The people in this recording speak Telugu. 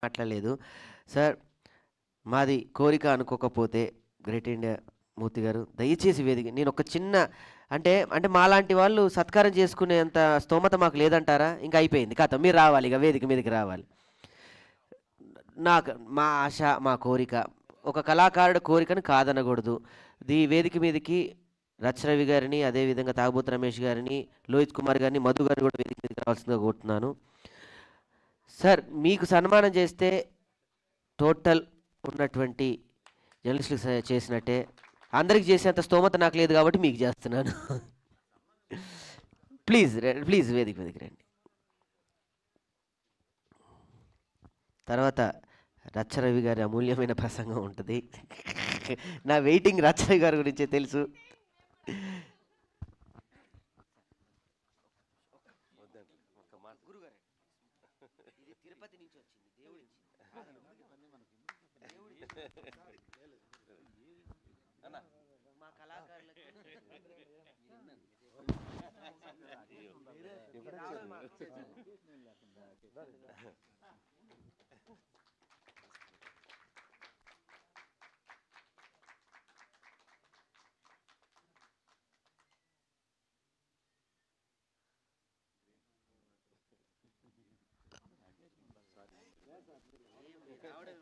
మాట్లాడలేదు. సార్ మాది కోరిక అనుకోకపోతే గ్రేట్ ఇండియా మూర్తి గారు దయచేసి వేదిక నేను ఒక చిన్న అంటే అంటే మాలాంటి వాళ్ళు సత్కారం చేసుకునేంత స్తోమత మాకు లేదంటారా? ఇంకా అయిపోయింది కథ. మీరు రావాలి, ఇక వేదిక మీదకి రావాలి. నాకు మా ఆశ, మా కోరిక, ఒక కళాకారుడి కోరికను కాదనకూడదు. ఈ వేదిక మీదకి రచరవి గారిని, అదేవిధంగా తాగుబోతు రమేష్ గారిని, లోహిత్ కుమార్ గారిని, మధు గారిని కూడా వేదిక మీదకి రావాల్సిందిగా కోరుతున్నాను. సార్ మీకు సన్మానం చేస్తే టోటల్ ఉన్నటువంటి జర్నలిస్టులకు చేసినట్టే. అందరికి చేసేంత స్తోమత నాకు లేదు కాబట్టి మీకు చేస్తున్నాను. ప్లీజ్ ప్లీజ్ వేదిక మీదకి రండి. తర్వాత రచ్చరవి గారి అమూల్యమైన ప్రసంగం ఉంటుంది. నా వెయిటింగ్ రచ్చరవి గారి గురించే తెలుసు. తిరుపతి నుంచి వచ్చింది, దేవుడి మా కళాకారులకు రావడం